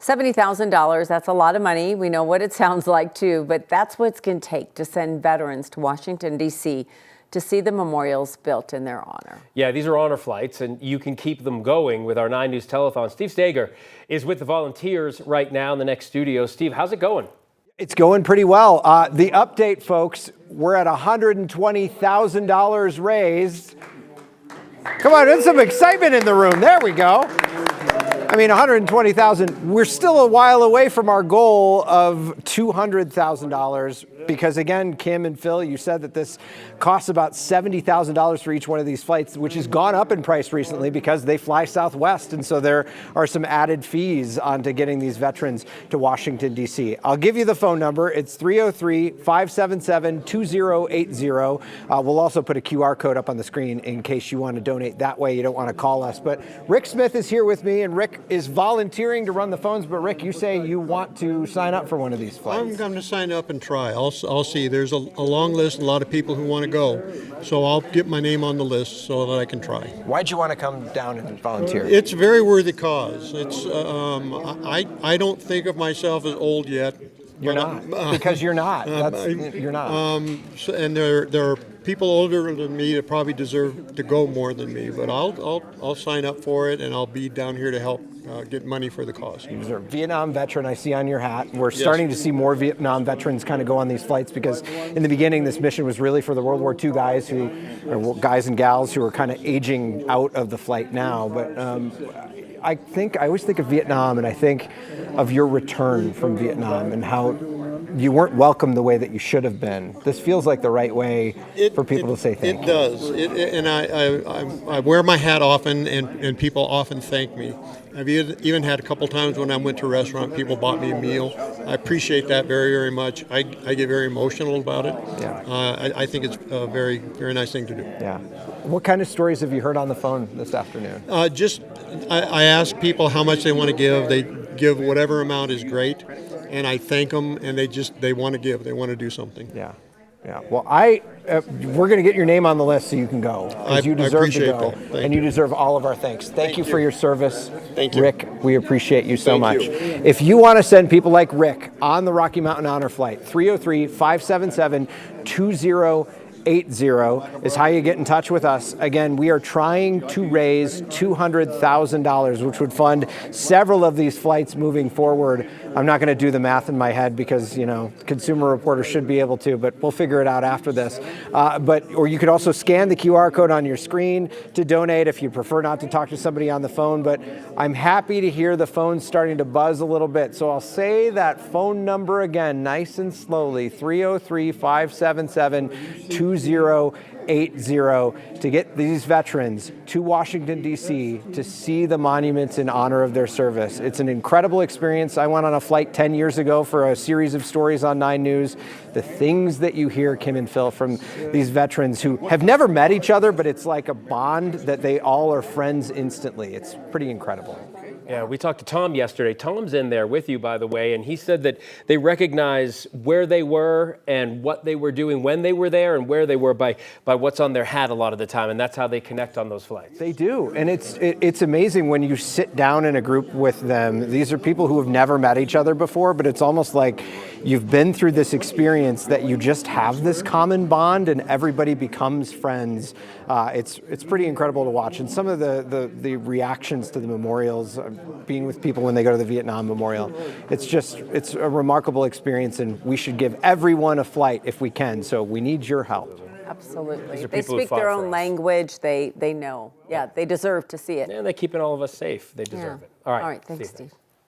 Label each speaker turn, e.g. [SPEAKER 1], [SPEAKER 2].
[SPEAKER 1] $70,000, that's a lot of money. We know what it sounds like too, but that's what it's going to take to send veterans to Washington, D.C. to see the memorials built in their honor.
[SPEAKER 2] Yeah, these are honor flights, and you can keep them going with our 9 News Telethon. Steve Stager is with the volunteers right now in the next studio. Steve, how's it going?
[SPEAKER 3] It's going pretty well. The update, folks, we're at $120,000 raised. Come on, there's some excitement in the room. There we go. I mean, 120,000. We're still a while away from our goal of $200,000 because, again, Kim and Phil, you said that this costs about $70,000 for each one of these flights, which has gone up in price recently because they fly Southwest, and so there are some added fees onto getting these veterans to Washington, D.C. I'll give you the phone number. It's 303-577-2080. We'll also put a QR code up on the screen in case you want to donate that way. You don't want to call us. But Rick Smith is here with me, and Rick is volunteering to run the phones. But Rick, you say you want to sign up for one of these flights.
[SPEAKER 4] I'm going to sign up and try. I'll see. There's a long list, a lot of people who want to go. So I'll get my name on the list so that I can try.
[SPEAKER 3] Why'd you want to come down and volunteer?
[SPEAKER 4] It's a very worthy cause. It's I don't think of myself as old yet.
[SPEAKER 3] You're not, because you're not. You're not.
[SPEAKER 4] And there are people older than me that probably deserve to go more than me. But I'll sign up for it, and I'll be down here to help get money for the cause.
[SPEAKER 3] You're a Vietnam veteran, I see on your hat. We're starting to see more Vietnam veterans kind of go on these flights because in the beginning this mission was really for the World War II guys guys and gals who are kind of aging out of the flight now. But I always think of Vietnam, and I think of your return from Vietnam and how you weren't welcome the way that you should have been. This feels like the right way for people to say thank you.
[SPEAKER 4] It does, and I wear my hat often, and people often thank me. I've even had a couple times when I went to a restaurant, people bought me a meal. I appreciate that very, very much. I get very emotional about it. Yeah. I think it's a very, very nice thing to do.
[SPEAKER 3] Yeah. What kind of stories have you heard on the phone this afternoon?
[SPEAKER 4] I ask people how much they want to give. They give whatever amount is great, and I thank them, and they want to give. They want to do something.
[SPEAKER 3] Yeah. Yeah. Well, we're going to get your name on the list so you can go, because you deserve to go, and you deserve all of our thanks. Thank you for your service, Rick. We appreciate you so much. If you want to send people like Rick on the Rocky Mountain Honor Flight, 303-577-2080 is how you get in touch with us. Again, we are trying to raise $200,000, which would fund several of these flights moving forward. I'm not going to do the math in my head because, Consumer Reporter should be able to, but we'll figure it out after this. Or you could also scan the QR code on your screen to donate if you prefer not to talk to somebody on the phone. But I'm happy to hear the phone starting to buzz a little bit. So I'll say that phone number again, nice and slowly, 303-577-2080 to get these veterans to Washington, D.C. to see the monuments in honor of their service. It's an incredible experience. I went on a flight 10 years ago for a series of stories on 9 News. The things that you hear, Kim and Phil, from these veterans who have never met each other, but it's like a bond that they all are friends instantly. It's pretty incredible.
[SPEAKER 2] Yeah, we talked to Tom yesterday. Tom's in there with you, by the way, and he said that they recognize where they were and what they were doing when they were there and where they were by what's on their hat a lot of the time, and that's how they connect on those flights.
[SPEAKER 3] They do, and it's amazing when you sit down in a group with them. These are people who have never met each other before, but it's almost like you've been through this experience that you just have this common bond and everybody becomes friends. It's pretty incredible to watch, and some of the reactions to the memorials, being with people when they go to the Vietnam Memorial, it's a remarkable experience, and we should give everyone a flight if we can. So we need your help.
[SPEAKER 1] Absolutely. They speak their own language. They know. Yeah, they deserve to see it.
[SPEAKER 2] And they're keeping all of us safe. They deserve it. All right.
[SPEAKER 1] Thanks, Steve.